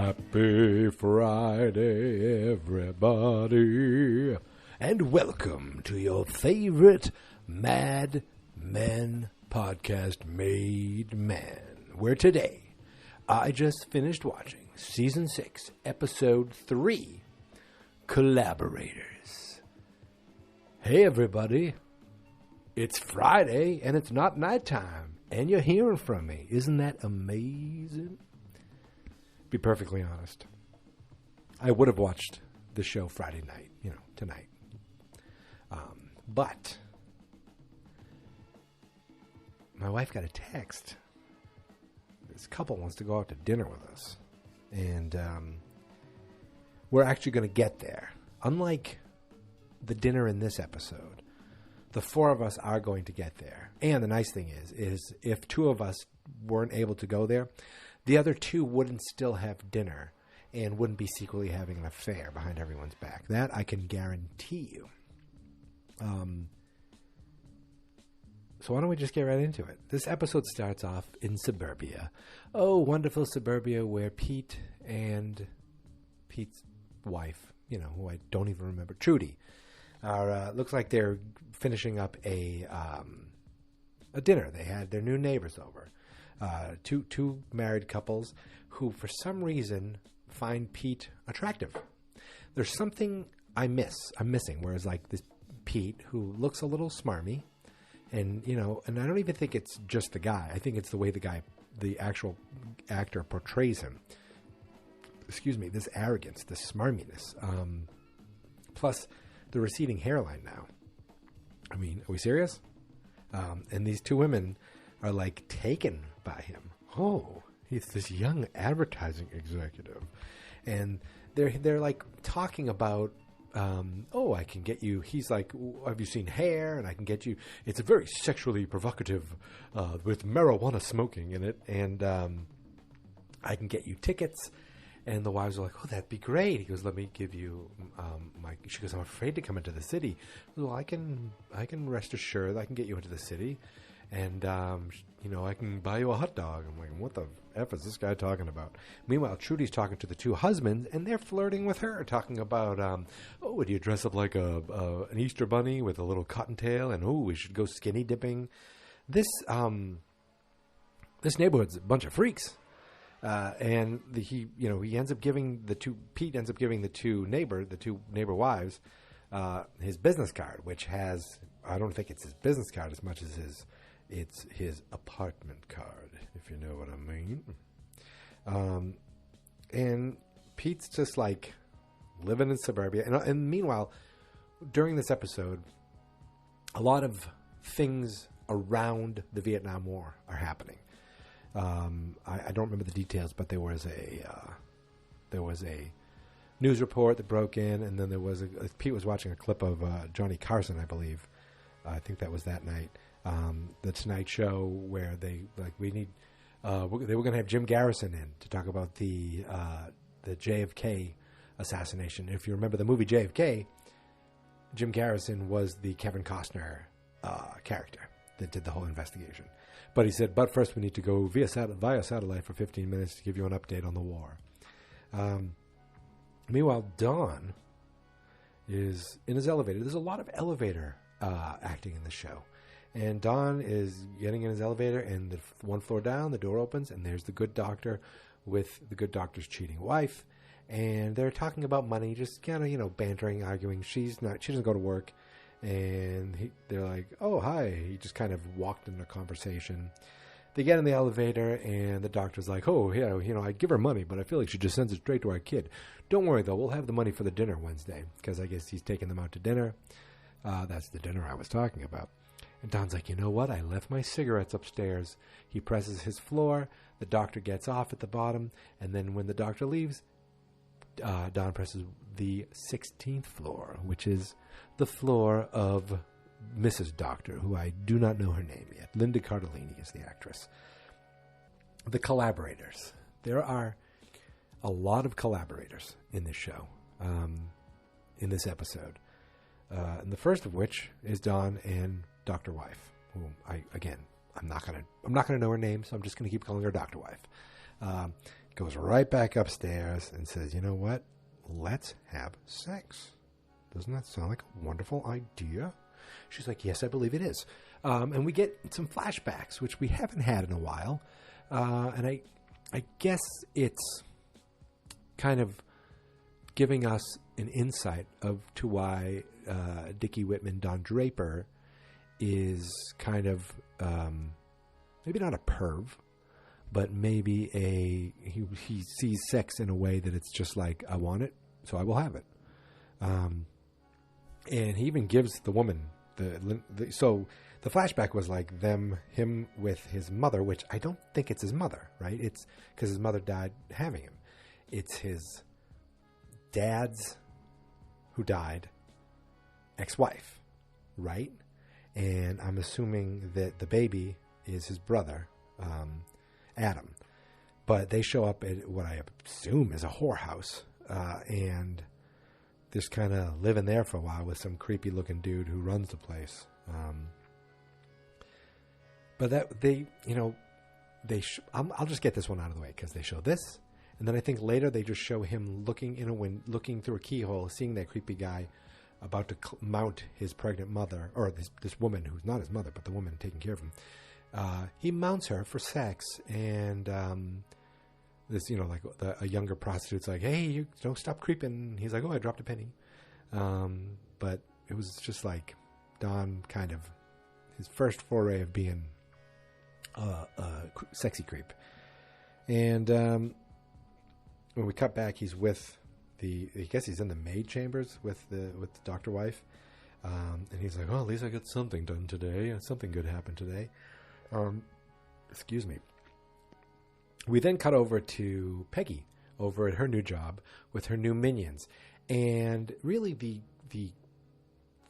Happy Friday, everybody, and welcome to your favorite Mad Men podcast, Made Man, where today I just finished watching Season 6, Episode 3, Collaborators. Hey, everybody, it's Friday, and it's not nighttime, and you're hearing from me. Isn't that amazing? Be perfectly honest, I would have watched the show Friday night, tonight. But my wife got a text. This couple wants to go out to dinner with us. And we're actually going to get there. Unlike the dinner in this episode, the four of us are going to get there. And the nice thing is if two of us weren't able to go there, the other two wouldn't still have dinner and wouldn't be secretly having an affair behind everyone's back. That I can guarantee you. So why don't we just get right into it? This episode starts off in suburbia. Oh, wonderful suburbia where Pete and Pete's wife, who I don't even remember, Trudy, are looks like they're finishing up a dinner. They had their new neighbors over. Two married couples who, for some reason, find Pete attractive. There's something I'm missing. Whereas, like this Pete, who looks a little smarmy, and I don't even think it's just the guy. I think it's the way the actual actor portrays him. Excuse me, this arrogance, this smarminess, plus the receding hairline. Now, I mean, are we serious? And these two women are like taken by him. Oh, he's this young advertising executive, and they're like talking about, I can get you. He's like, have you seen Hair? And I can get you. It's a very sexually provocative, with marijuana smoking in it, and I can get you tickets. And the wives are like, oh, that'd be great. He goes, let me give you she goes, I'm afraid to come into the city. Well, I can rest assured I can get you into the city. And, I can buy you a hot dog. I'm like, what the F is this guy talking about? Meanwhile, Trudy's talking to the two husbands, and they're flirting with her, talking about, would you dress up like an Easter bunny with a little cottontail? And, we should go skinny dipping. This neighborhood's a bunch of freaks. And he ends up giving Pete ends up giving the two neighbor wives, his business card, which has, I don't think it's his business card as much as it's his apartment card, if you know what I mean. And Pete's just like living in suburbia. And meanwhile, during this episode, a lot of things around the Vietnam War are happening. I don't remember the details, but there was a news report that broke in, and then Pete was watching a clip of Johnny Carson, I believe. I think that was that night. The Tonight Show, where they were going to have Jim Garrison in to talk about the JFK assassination. If you remember the movie JFK, Jim Garrison was the Kevin Costner character that did the whole investigation. But he said, but first we need to go via satellite for 15 minutes to give you an update on the war. Meanwhile, Don is in his elevator. There's a lot of elevator acting in the show. And Don is getting in his elevator, and one floor down, the door opens, and there's the good doctor with the good doctor's cheating wife. And they're talking about money, just kind of, bantering, arguing. She doesn't go to work. And they're like, oh, hi. He just kind of walked into a conversation. They get in the elevator, and the doctor's like, oh, yeah, I'd give her money, but I feel like she just sends it straight to our kid. Don't worry, though. We'll have the money for the dinner Wednesday, because I guess he's taking them out to dinner. That's the dinner I was talking about. And Don's like, you know what? I left my cigarettes upstairs. He presses his floor. The doctor gets off at the bottom. And then when the doctor leaves, Don presses the 16th floor, which is the floor of Mrs. Doctor, who I do not know her name yet. Linda Cardellini is the actress. The Collaborators. There are a lot of collaborators in this show, in this episode. And the first of which is Don and Dr. Wife, who I'm not gonna know her name, so I'm just gonna keep calling her Dr. Wife. Goes right back upstairs and says, you know what? Let's have sex. Doesn't that sound like a wonderful idea? She's like, yes, I believe it is. And we get some flashbacks, which we haven't had in a while. And I guess it's kind of giving us an insight to why Dickie Whitman, Don Draper, is kind of maybe not a perv, but maybe he sees sex in a way that it's just like, I want it, so I will have it. And he even gives the woman so the flashback was like him with his mother, which I don't think it's his mother, right? It's because his mother died having him. It's his dad's, who died, ex-wife, right? And I'm assuming that the baby is his brother, Adam. But they show up at what I assume is a whorehouse, and just kind of living there for a while with some creepy looking dude who runs the place. But that I'll just get this one out of the way because they show this, and then I think later they just show him looking through a keyhole, seeing that creepy guy about to mount his pregnant mother, or this woman who's not his mother, but the woman taking care of him. He mounts her for sex, and this, a younger prostitute's like, hey, you don't stop creeping. He's like, oh, I dropped a penny. But it was just like Don kind of his first foray of being a sexy creep. And when we cut back, he's with I guess he's in the maid chambers with the doctor wife. And he's like, oh, at least I got something done today. Something good happened today. Excuse me. We then cut over to Peggy over at her new job with her new minions. And really the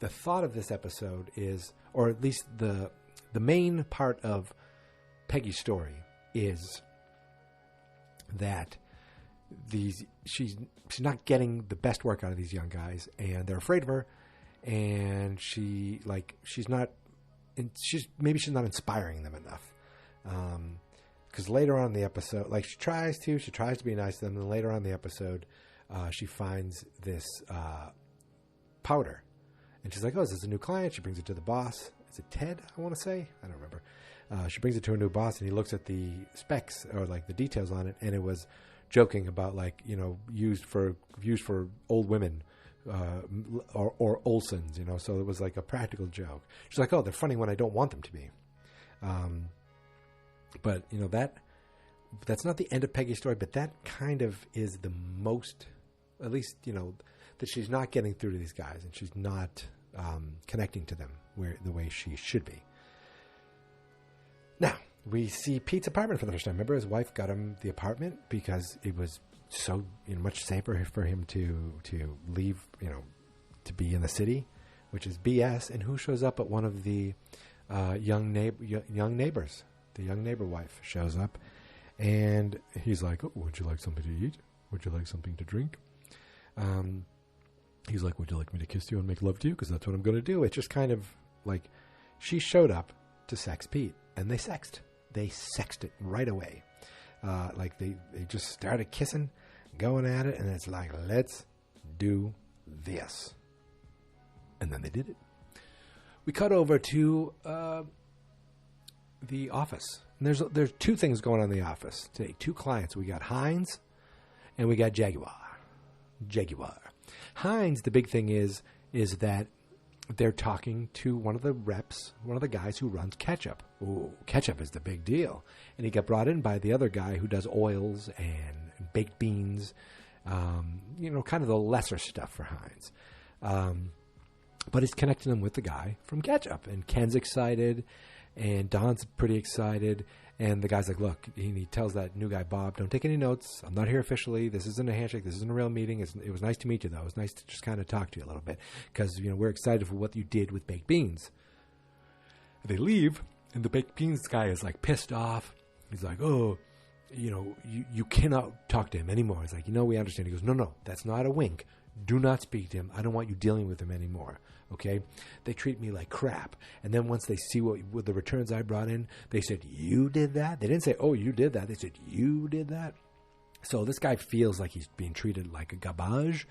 thought of this episode is, or at least the main part of Peggy's story is that she's not getting the best work out of these young guys, and they're afraid of her, and she's not inspiring them enough. Because later on in the episode, she tries to be nice to them, and later on in the episode, she finds this powder, and she's like, oh, is this a new client? She brings it to the boss. Is it Ted, I want to say? I don't remember. She brings it to her new boss, and he looks at the specs, or the details on it, and it was joking about used for old women, or Olsons, so it was like a practical joke. She's like, oh, they're funny when I don't want them to be. But that's not the end of Peggy's story, but that kind of is the most, at least, that she's not getting through to these guys, and she's not connecting to them the way she should be. Now, we see Pete's apartment for the first time. Remember, his wife got him the apartment because it was so much safer for him to leave, to be in the city, which is BS. And who shows up at one of the young neighbors? The young neighbor wife shows up, and he's like, oh, would you like something to eat? Would you like something to drink? He's like, would you like me to kiss you and make love to you? Because that's what I'm going to do. It's just kind of like she showed up to sex Pete, and they sexed. They sexed it right away. They just started kissing, going at it, and it's like, let's do this. And then they did it. We cut over to the office. And there's two things going on in the office today. Two clients. We got Heinz and we got Jaguar. Heinz, the big thing is that they're talking to one of the reps, one of the guys who runs Ketchup. Ooh, Ketchup is the big deal. And he got brought in by the other guy who does oils and baked beans, kind of the lesser stuff for Heinz. But he's connecting them with the guy from Ketchup. And Ken's excited, and Don's pretty excited. And the guy's like, look, he tells that new guy, Bob, don't take any notes. I'm not here officially. This isn't a handshake. This isn't a real meeting. It was nice to meet you, though. It was nice to just kind of talk to you a little bit because, we're excited for what you did with baked beans. They leave, and the baked beans guy is, pissed off. He's like, oh, you cannot talk to him anymore. He's like, we understand. He goes, no, that's not a wink. Do not speak to him. I don't want you dealing with him anymore. Okay? They treat me like crap. And then once they see what the returns I brought in, they said, you did that? They didn't say, oh, you did that. They said, you did that? So this guy feels like he's being treated like a garbage,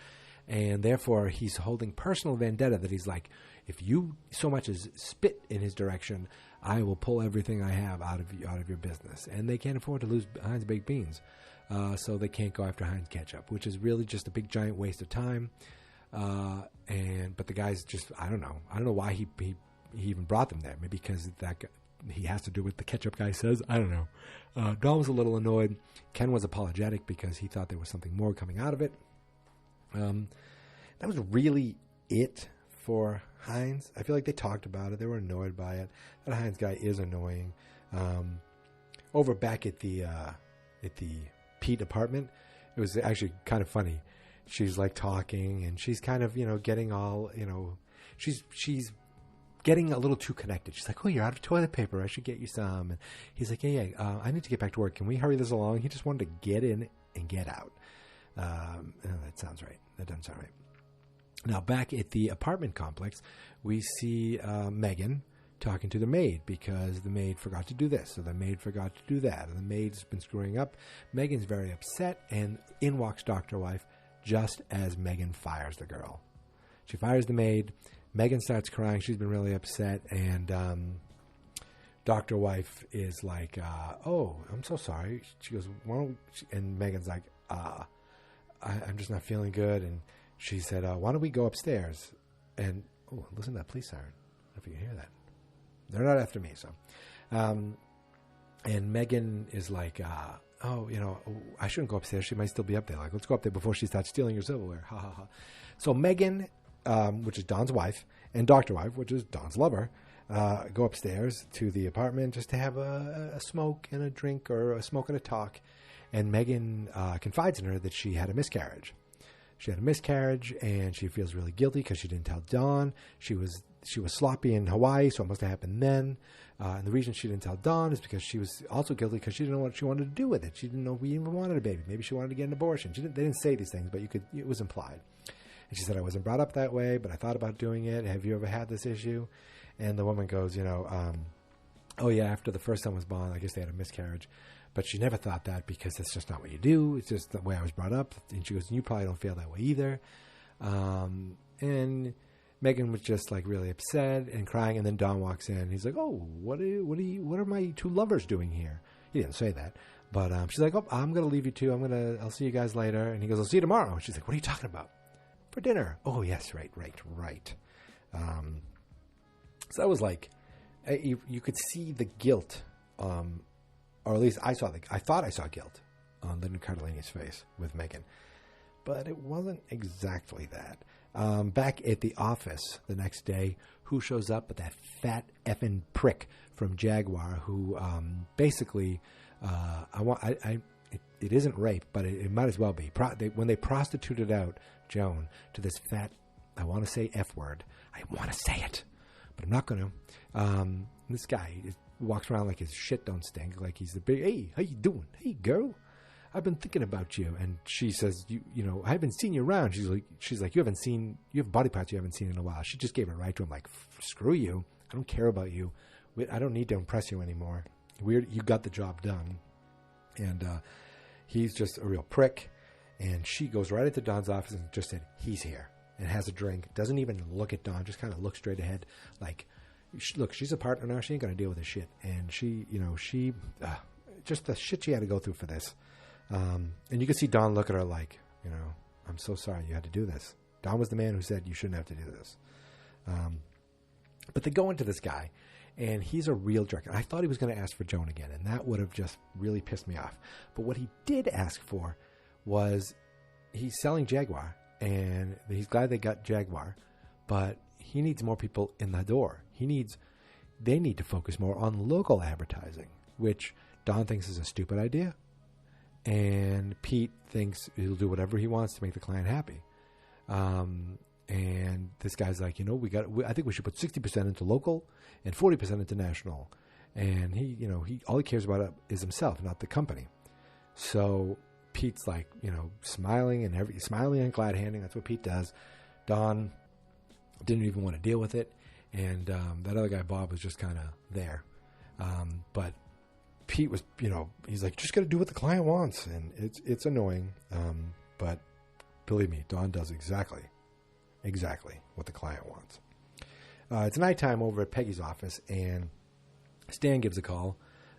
and therefore he's holding personal vendetta that he's like, if you so much as spit in his direction, I will pull everything I have out of your business. And they can't afford to lose Heinz Baked Beans. So they can't go after Heinz Ketchup, which is really just a big giant waste of time. But the guy's just, I don't know why he even brought them there. Maybe because that guy, he has to do what the ketchup guy says. I don't know. Don was a little annoyed. Ken was apologetic because he thought there was something more coming out of it. That was really it for Heinz. I feel like they talked about it. They were annoyed by it. That Heinz guy is annoying. Over back at the Pete apartment, it was actually kind of funny. She's like talking, and she's kind of, getting all, she's getting a little too connected. She's like, oh, you're out of toilet paper. I should get you some. And he's like, yeah, I need to get back to work. Can we hurry this along? He just wanted to get in and get out. That sounds right. That doesn't sound right. Now, back at the apartment complex, we see Megan talking to the maid because the maid forgot to do this, or the maid forgot to do that, and the maid's been screwing up. Megan's very upset, and in walks Dr. Wife just as Megan fires the girl. She fires the maid. Megan starts crying. She's been really upset, and Dr. Wife is like, oh, I'm so sorry. She goes, why don't we? And Megan's like, I'm just not feeling good, and she said, why don't we go upstairs? And, oh, listen to that police siren. I don't know if you can hear that. They're not after me, so. And Megan is like, I shouldn't go upstairs. She might still be up there. Like, let's go up there before she starts stealing your silverware. Ha, ha, ha. So Megan, which is Don's wife, and Dr. Wife, which is Don's lover, go upstairs to the apartment just to have a smoke and a drink, or a smoke and a talk. And Megan confides in her that she had a miscarriage. She had a miscarriage, and she feels really guilty because she didn't tell Don. She was sloppy in Hawaii, so it must have happened then. And the reason she didn't tell Don is because she was also guilty because she didn't know what she wanted to do with it. She didn't know if we even wanted a baby. Maybe she wanted to get an abortion. They didn't say these things, but it was implied. And she said, I wasn't brought up that way, but I thought about doing it. Have you ever had this issue? And the woman goes, oh yeah, after the first son was born, I guess they had a miscarriage. But she never thought that because that's just not what you do. It's just the way I was brought up. And she goes, you probably don't feel that way either. And Megan was just like really upset and crying. And then Don walks in. He's like, oh, what are my two lovers doing here? He didn't say that. But she's like, oh, I'm going to leave you two. I'll see you guys later. And he goes, I'll see you tomorrow. And she's like, what are you talking about? For dinner. Oh, yes, right. So that was like, you could see the guilt, or at least I thought I saw guilt on Lyndon Cardellini's face with Megan, but it wasn't exactly that. Back at the office the next day, who shows up but that fat effing prick from Jaguar who basically, it isn't rape, but it might as well be. When they prostituted out Joan to this fat, I want to say F word. I want to say it, but I'm not going to. This guy walks around like his shit don't stink, like he's the big, hey, how you doing? Hey, girl, I've been thinking about you. And she says, I haven't seen you around. She's like, you have body parts you haven't seen in a while. She just gave it right to him, like, screw you. I don't care about you. I don't need to impress you anymore. You got the job done. And he's just a real prick. And she goes right into Don's office and just said, he's here, and has a drink. Doesn't even look at Don, just kind of looks straight ahead. Like, look, she's a partner now. She ain't going to deal with this shit. And she just the shit she had to go through for this. And you can see Don look at her like, I'm so sorry you had to do this. Don was the man who said you shouldn't have to do this. But they go into this guy, and he's a real jerk. And I thought he was going to ask for Joan again, and that would have just really pissed me off. But what he did ask for was, he's selling Jaguar, and he's glad they got Jaguar, but he needs more people in the door. They need to focus more on local advertising, which Don thinks is a stupid idea. And Pete thinks he'll do whatever he wants to make the client happy. And this guy's like, I think we should put 60% into local and 40% into national. And he all he cares about is himself, not the company. So Pete's like, smiling and glad handing. That's what Pete does. Dawn didn't even want to deal with it. And that other guy, Bob, was just kind of there. But Pete was, he's like, just got to do what the client wants. And it's annoying. But believe me, Dawn does exactly what the client wants. It's nighttime over at Peggy's office, and Stan gives a call.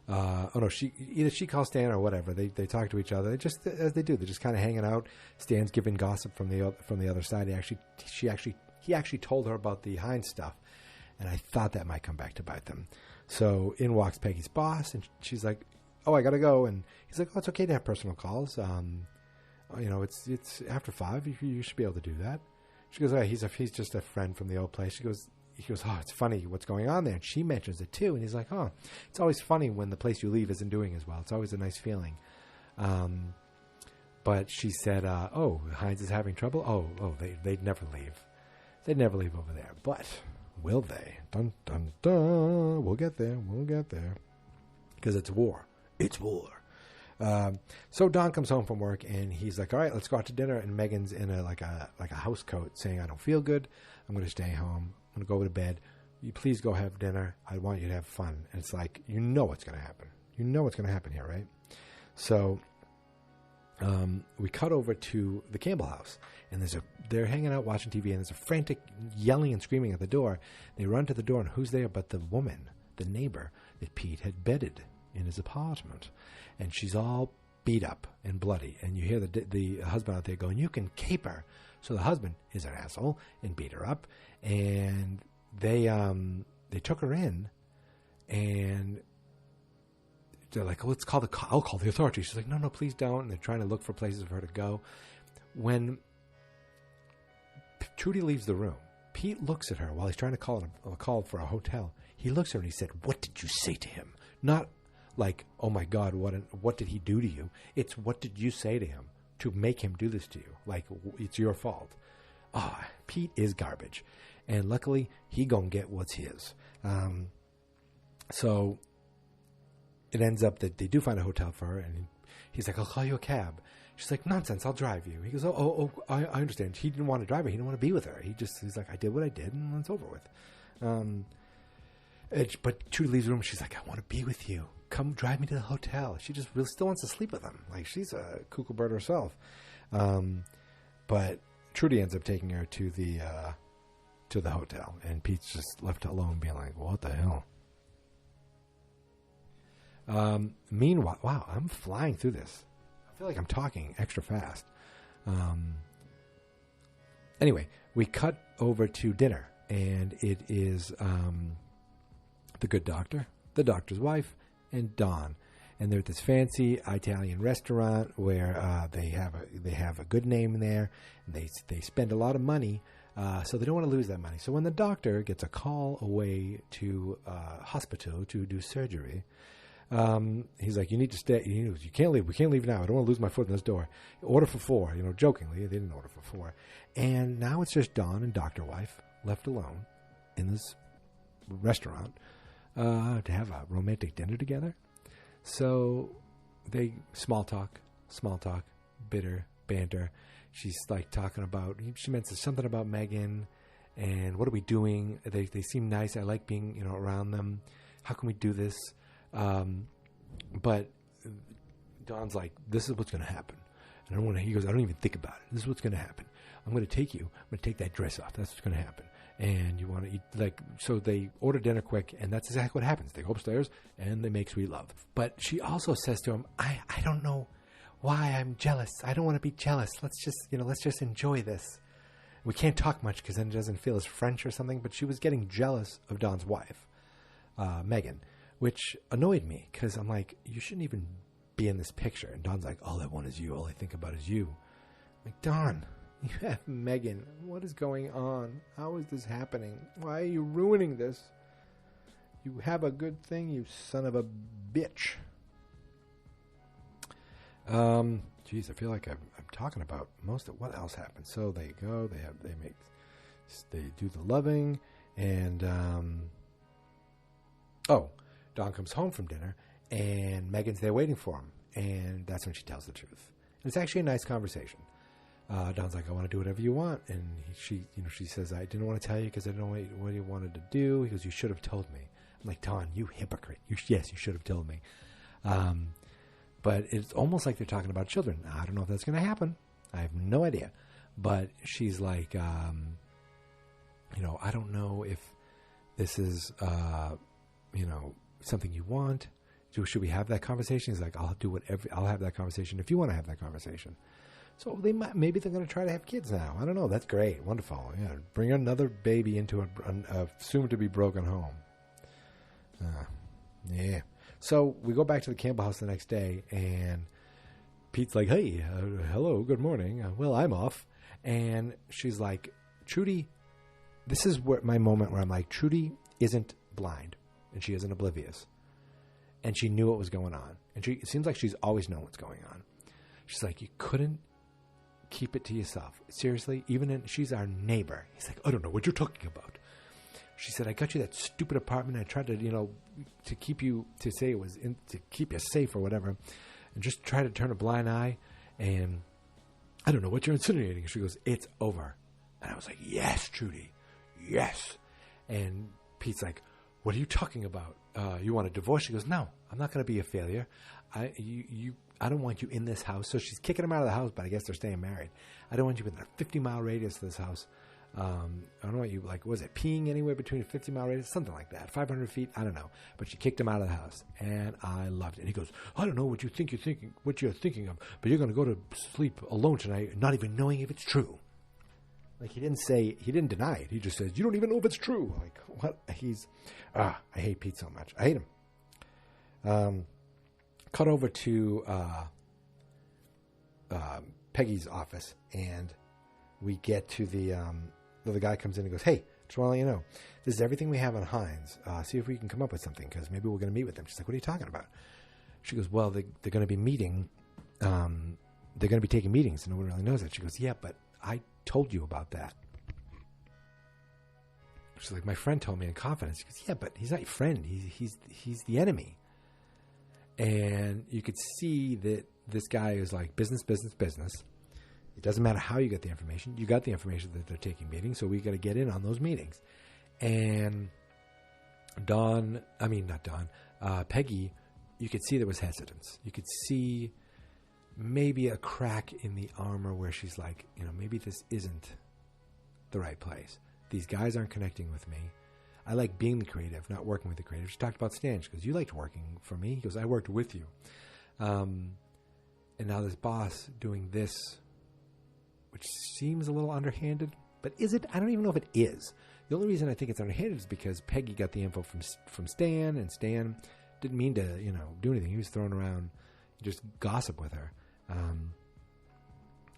Either she calls Stan or whatever. They talk to each other. They just, as they do, they're just kind of hanging out. Stan's giving gossip from the other side. He actually told her about the Heinz stuff, and I thought that might come back to bite them. So in walks Peggy's boss, and she's like, "Oh, I gotta go." And he's like, "Oh, it's okay to have personal calls. It's after 5. You should be able to do that." She goes, "Oh, he's just a friend from the old place." He goes, "Oh, it's funny what's going on there." And she mentions it too. And he's like, "Oh, it's always funny when the place you leave isn't doing as well. It's always a nice feeling." But she said, "Oh, Heinz is having trouble? Oh, they'd never leave. They'd never leave over there. But will they? Dun, dun, dun. We'll get there. Because it's war. It's war." So Don comes home from work, and he's like, "All right, let's go out to dinner." And Megan's in a house coat, saying, "I don't feel good. I'm going to stay home. I'm going to go to bed. You please go have dinner. I want you to have fun." And it's like, what's going to happen. What's going to happen here, right? So we cut over to the Campbell house, and they're hanging out watching TV, and there's a frantic yelling and screaming at the door. They run to the door, and who's there but the woman, the neighbor that Pete had bedded in his apartment. And she's all beat up and bloody. And you hear the husband out there going, "You can cape her." So the husband is an asshole and beat her up. And they took her in, and they're like, "Oh, I'll call the authorities." She's like, No, please don't. And they're trying to look for places for her to go. When Trudy leaves the room, Pete looks at her while he's trying to call for a hotel. He looks at her and he said, "What did you say to him?" Not like, "Oh my God, what did he do to you?" It's, what did you say to him to make him do this to you? Like, it's your fault. Pete is garbage. And luckily, he gonna get what's his. So it ends up that they do find a hotel for her, and he's like, "I'll call you a cab." She's like, "Nonsense, I'll drive you." He goes, I understand. He didn't want to drive her. He didn't want to be with her. He's like, "I did what I did, and it's over with." But Trudy leaves the room. She's like, "I want to be with you. Come drive me to the hotel." She just really still wants to sleep with him. Like, she's a cuckoo bird herself. But Trudy ends up taking her to the hotel, and Pete's just left alone being like, "What the hell?" Meanwhile, wow, I'm flying through this. I feel like I'm talking extra fast. Anyway, we cut over to dinner, and it is the good doctor, the doctor's wife, and Dawn, and they're at this fancy Italian restaurant where they have a good name there, and they spend a lot of money, so they don't want to lose that money. So when the doctor gets a call away to hospital to do surgery, he's like, "You need to stay. You can't leave. We can't leave now. I don't want to lose my foot in this door. Order for 4." Jokingly, they didn't order for 4, and now it's just Dawn and Doctor Wife left alone in this restaurant to have a romantic dinner together. So they small talk, bitter banter. She's like talking about, she mentions something about Megan and what are we doing? They seem nice. I like being around them. How can we do this? But Dawn's like, "This is what's going to happen." And he goes, "I don't even think about it. This is what's going to happen. I'm going to take you. I'm going to take that dress off. That's what's going to happen. And you want to eat, so they order dinner quick, and that's exactly what happens. They go upstairs, and they make sweet love. But she also says to him, I don't know why I'm jealous. I don't want to be jealous. Let's just enjoy this. We can't talk much because then it doesn't feel as French or something, but she was getting jealous of Dawn's wife, Megan, which annoyed me because I'm like, you shouldn't even be in this picture. And Dawn's like, "All I want is you. All I think about is you." I'm like, Dawn, you have Megan. What is going on? How is this happening? Why are you ruining this? You have a good thing, you son of a bitch. Geez, I feel like I'm talking about most of what else happened. So they go, they do the loving, and Dawn comes home from dinner, and Megan's there waiting for him, and that's when she tells the truth. And it's actually a nice conversation. Don's like, I want to do whatever you want. And she says, I didn't want to tell you because I didn't know what you wanted to do. He goes, you should have told me. I'm like, Don, you hypocrite. Yes, you should have told me. But it's almost like they're talking about children. I don't know if that's going to happen. I have no idea. But she's like, I don't know if this is, something you want. Should we have that conversation? He's like, I'll have that conversation if you want to have that conversation. So maybe they're going to try to have kids now. I don't know. That's great. Wonderful. Yeah. Bring another baby into a soon-to-be broken home. Yeah. So we go back to the Campbell house the next day, and Pete's like, hey, hello, good morning. Well, I'm off. And she's like, Trudy, this is my moment where I'm like, Trudy isn't blind, and she isn't oblivious. And she knew what was going on. And it seems like she's always known what's going on. She's like, you couldn't keep it to yourself. Seriously, she's our neighbor. He's like, I don't know what you're talking about. She said, I got you that stupid apartment. I tried to, to keep you, to say it was to keep you safe or whatever, and just try to turn a blind eye. And I don't know what you're insinuating. She goes, it's over. And I was like, yes, Trudy, yes. And Pete's like, what are you talking about? You want a divorce? She goes, no, I'm not going to be a failure. I don't want you in this house. So she's kicking him out of the house, but I guess they're staying married. I don't want you within a 50-mile radius of this house. I don't want you, was it peeing anywhere between a 50-mile radius? Something like that. 500 feet? I don't know. But she kicked him out of the house, and I loved it. And he goes, I don't know what you're thinking of, but you're going to go to sleep alone tonight, not even knowing if it's true. Like, he didn't deny it. He just says, you don't even know if it's true. Like, what? I hate Pete so much. I hate him. Cut over to Peggy's office, and we get to the guy comes in and goes, hey, just want to let you know, this is everything we have on Heinz. See if we can come up with something, because maybe we're going to meet with them. She's like, what are you talking about? She goes, well, they're going to be meeting. They're going to be taking meetings, and no one really knows that. She goes, yeah, but I told you about that. She's like, my friend told me in confidence. She goes, yeah, but he's not your friend. He's the enemy. And you could see that this guy is like business. It doesn't matter how you get the information. You got the information that they're taking meetings, so we got to get in on those meetings. And Peggy, you could see there was hesitance. You could see maybe a crack in the armor where she's like, maybe this isn't the right place. These guys aren't connecting with me. I like being the creative, not working with the creative. She talked about Stan. She goes, you liked working for me? He goes, I worked with you. And now this boss doing this, which seems a little underhanded, but is it? I don't even know if it is. The only reason I think it's underhanded is because Peggy got the info from Stan, and Stan didn't mean to, do anything. He was throwing around just gossip with her.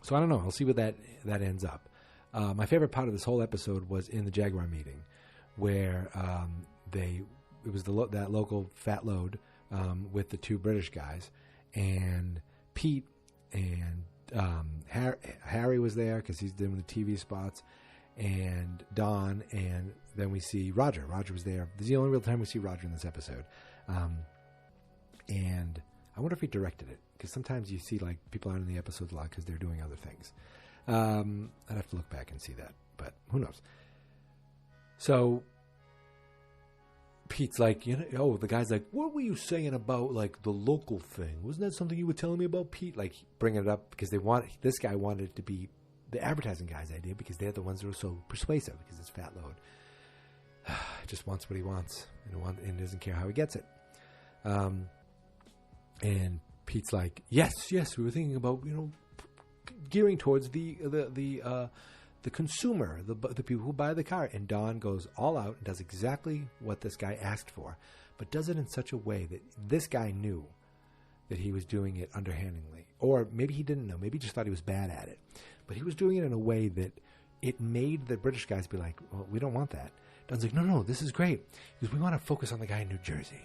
So I don't know. I'll see what that ends up. My favorite part of this whole episode was in the Jaguar meeting, where it was that local fat load with the two British guys, and Pete and Harry was there because he's doing the TV spots, and Don, and then we see Roger. Roger was there. This is the only real time we see Roger in this episode, and I wonder if he directed it, because sometimes you see like people aren't in the episodes a lot because they're doing other things. I'd have to look back and see that, but who knows? So Pete's like, the guy's like, what were you saying about like the local thing? Wasn't that something you were telling me about, Pete? Like bringing it up because this guy wanted it to be the advertising guy's idea because they're the ones that are so persuasive because it's fat load. Just wants what he wants and doesn't care how he gets it. And Pete's like, yes, we were thinking about, gearing towards the consumer, the people who buy the car. And Don goes all out and does exactly what this guy asked for, but does it in such a way that this guy knew that he was doing it underhandedly. Or maybe he didn't know. Maybe he just thought he was bad at it. But he was doing it in a way that it made the British guys be like, well, we don't want that. Don's like, no, this is great. Because we want to focus on the guy in New Jersey.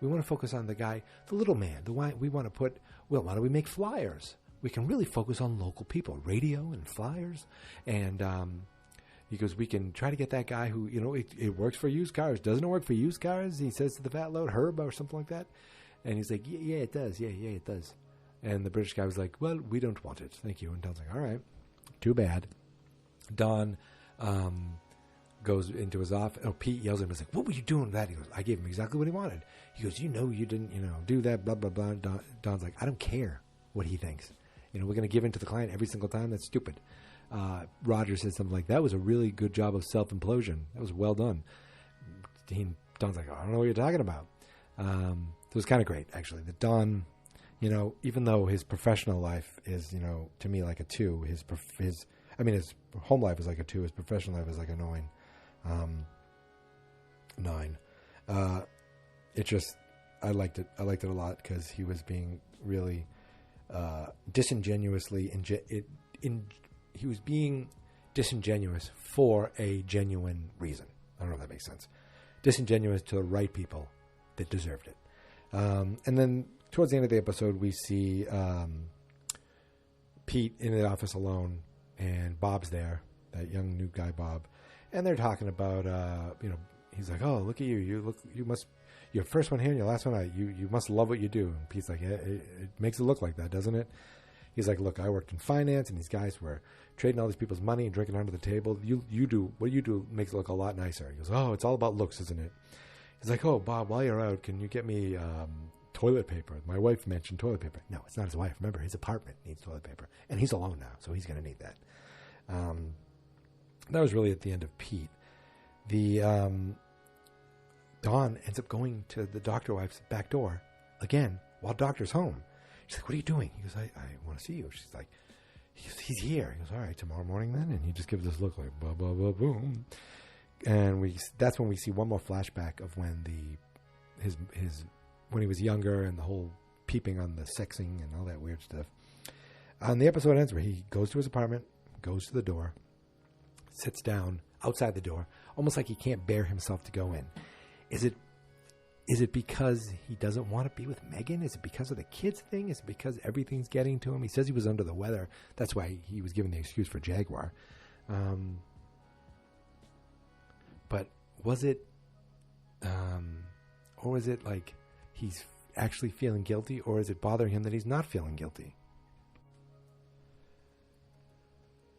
We want to focus on the guy, the little man. We want to why don't we make flyers? We can really focus on local people, radio and flyers. And he goes, we can try to get that guy who, it works for used cars. Doesn't it work for used cars? He says to the fat load, Herb or something like that. And he's like, yeah, it does. Yeah, it does. And the British guy was like, well, we don't want it. Thank you. And Don's like, all right, too bad. Don goes into his office. Oh, Pete yells at him. He's like, what were you doing with that? He goes, I gave him exactly what he wanted. He goes, you didn't, do that, blah, blah, blah. Don's like, I don't care what he thinks. We're going to give in to the client every single time. That's stupid. Roger said something like, that was a really good job of self-implosion. That was well done. Don's like, I don't know what you're talking about. It was kind of great, actually. That Don, even though his professional life is, to me like a 2, his home life is like a 2, his professional life is like a 9. I liked it. I liked it a lot because he was being really disingenuously he was being disingenuous for a genuine reason. I don't know if that makes sense. Disingenuous to the right people that deserved it. And then towards the end of the episode, we see Pete in the office alone, and Bob's there, that young new guy Bob, and they're talking about he's like, oh, look at you, your first one here and your last one, you must love what you do. And Pete's like, it makes it look like that, doesn't it? He's like, look, I worked in finance, and these guys were trading all these people's money and drinking under the table. What you do makes it look a lot nicer. He goes, oh, it's all about looks, isn't it? He's like, oh, Bob, while you're out, can you get me toilet paper? My wife mentioned toilet paper. No, it's not his wife. Remember, his apartment needs toilet paper, and he's alone now, so he's going to need that. That was really at the end of Pete. The Dawn ends up going to the doctor wife's back door again while doctor's home. She's like, what are you doing? He goes, I want to see you. She's like, he's here. He goes, all right, tomorrow morning then. And he just gives this look like, blah, blah, blah, boom. And that's when we see one more flashback of when when he was younger and the whole peeping on the sexing and all that weird stuff. And the episode ends where he goes to his apartment, goes to the door, sits down outside the door, almost like he can't bear himself to go in. Is it because he doesn't want to be with Megan? Is it because of the kids thing? Is it because everything's getting to him? He says he was under the weather. That's why he was given the excuse for Jaguar. But was it, or was it like he's actually feeling guilty, or is it bothering him that he's not feeling guilty?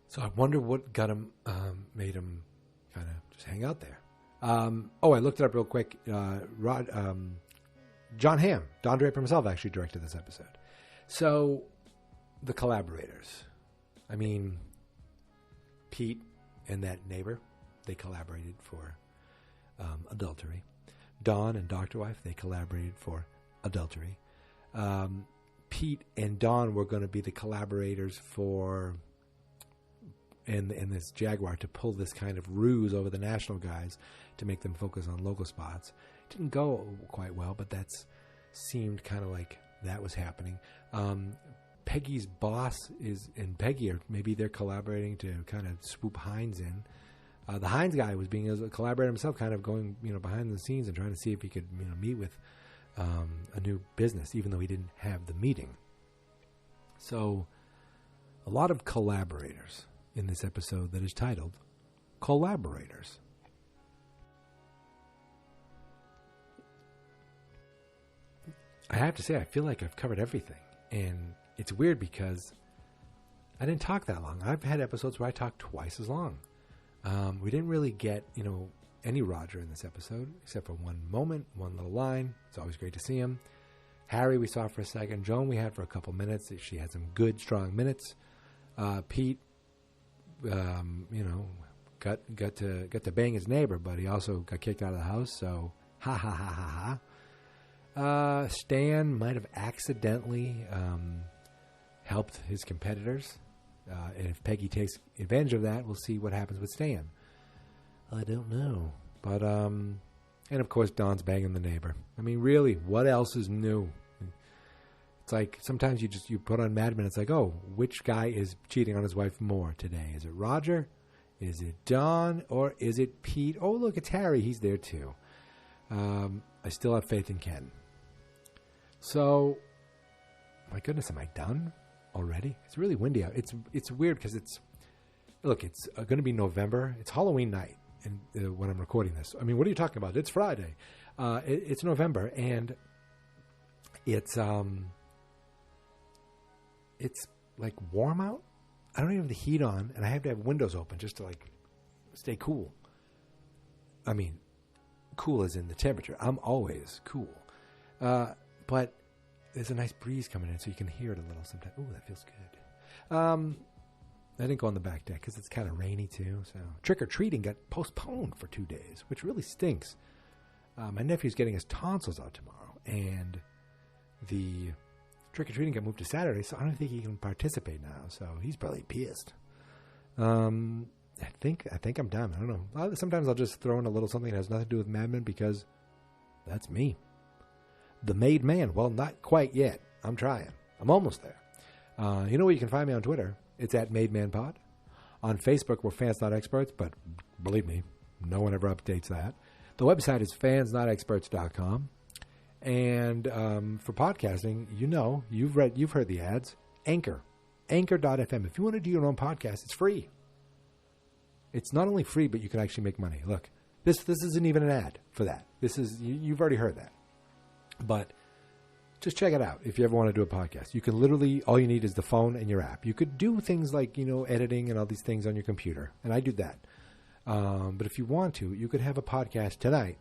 So I wonder what got him, made him kind of just hang out there. I looked it up real quick. John Hamm, Don Draper himself, actually directed this episode. So, the Collaborators. I mean, Pete and that neighbor, they collaborated for adultery. Don and Dr. Wife, they collaborated for adultery. Pete and Don were going to be the collaborators for... And this Jaguar to pull this kind of ruse over the national guys to make them focus on local spots. It didn't go quite well, but that's seemed kind of like that was happening. Peggy's boss and Peggy maybe they're collaborating to kind of swoop Hines in. The Hines guy was being a collaborator himself, kind of going behind the scenes and trying to see if he could meet with a new business, even though he didn't have the meeting. So a lot of collaborators in this episode that is titled Collaborators. I have to say, I feel like I've covered everything. And it's weird because I didn't talk that long. I've had episodes where I talked twice as long. We didn't really get, any Roger in this episode, except for one moment, one little line. It's always great to see him. Harry we saw for a second. Joan we had for a couple minutes. She had some good, strong minutes. Pete, got to bang his neighbor, but he also got kicked out of the house. So ha ha ha ha ha. Stan might have accidentally helped his competitors, and if Peggy takes advantage of that, we'll see what happens with Stan. I don't know, but and of course Don's banging the neighbor. I mean, really, what else is new? It's like sometimes you put on Mad Men. It's like, oh, which guy is cheating on his wife more today? Is it Roger? Is it Don? Or is it Pete? Oh, look, it's Harry. He's there too. I still have faith in Ken. So, my goodness, am I done already? It's really windy out. It's weird because it's going to be November. It's Halloween night, and when I'm recording this, I mean, what are you talking about? It's Friday. It's November, and it's it's like warm out. I don't even have the heat on, and I have to have windows open just to like stay cool. I mean, cool as in the temperature. I'm always cool. But there's a nice breeze coming in, so you can hear it a little sometimes. Ooh, that feels good. I didn't go on the back deck because it's kind of rainy too. So trick-or-treating got postponed for 2 days, which really stinks. My nephew's getting his tonsils out tomorrow, and the trick-or-treating got moved to Saturday, so I don't think he can participate now. So he's probably pissed. I think I'm done. I don't know. Sometimes I'll just throw in a little something that has nothing to do with Mad Men because that's me. The Made Man. Well, not quite yet. I'm trying. I'm almost there. You know where you can find me on Twitter? It's at MadeManPod. On Facebook, we're Fans Not Experts, but believe me, no one ever updates that. The website is fansnotexperts.com. And for podcasting, you've heard the ads. Anchor.fm. If you want to do your own podcast, it's free. It's not only free, but you can actually make money. Look, this isn't even an ad for that. This is you've already heard that. But just check it out if you ever want to do a podcast. You can literally, all you need is the phone and your app. You could do things like, editing and all these things on your computer. And I do that. But if you want to, you could have a podcast tonight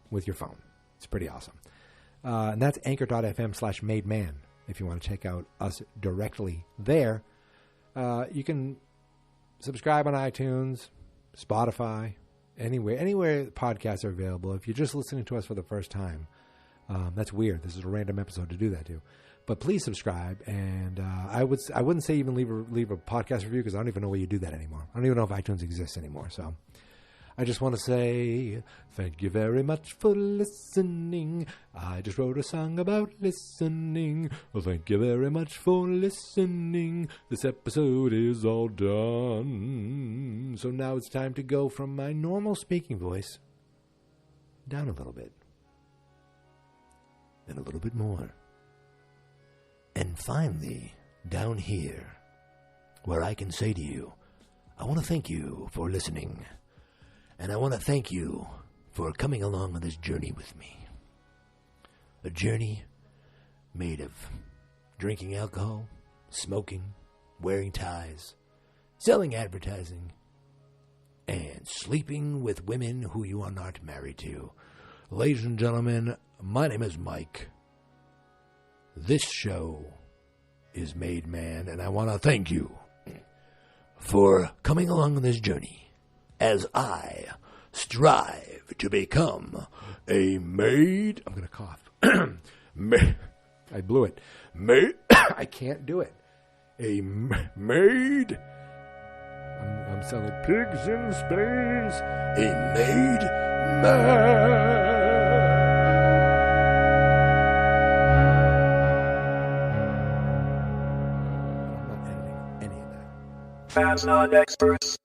with your phone. It's pretty awesome. And that's anchor.fm/mademan. If you want to check out us directly there. You can subscribe on iTunes, Spotify, anywhere podcasts are available. If you're just listening to us for the first time, that's weird. This is a random episode to do that to. But please subscribe, and I wouldn't say even leave a podcast review because I don't even know where you do that anymore. I don't even know if iTunes exists anymore. So I just want to say thank you very much for listening. I just wrote a song about listening. Well, thank you very much for listening. This episode is all done. So now it's time to go from my normal speaking voice down a little bit. And a little bit more. And finally, down here, where I can say to you, I want to thank you for listening. And I want to thank you for coming along on this journey with me. A journey made of drinking alcohol, smoking, wearing ties, selling advertising, and sleeping with women who you are not married to. Ladies and gentlemen, my name is Mike. This show is Made Man, and I want to thank you for coming along on this journey as I strive to become a made... I'm going to cough. I blew it. I can't do it. A made... I'm selling pigs in space. A made man. Fans Not Experts.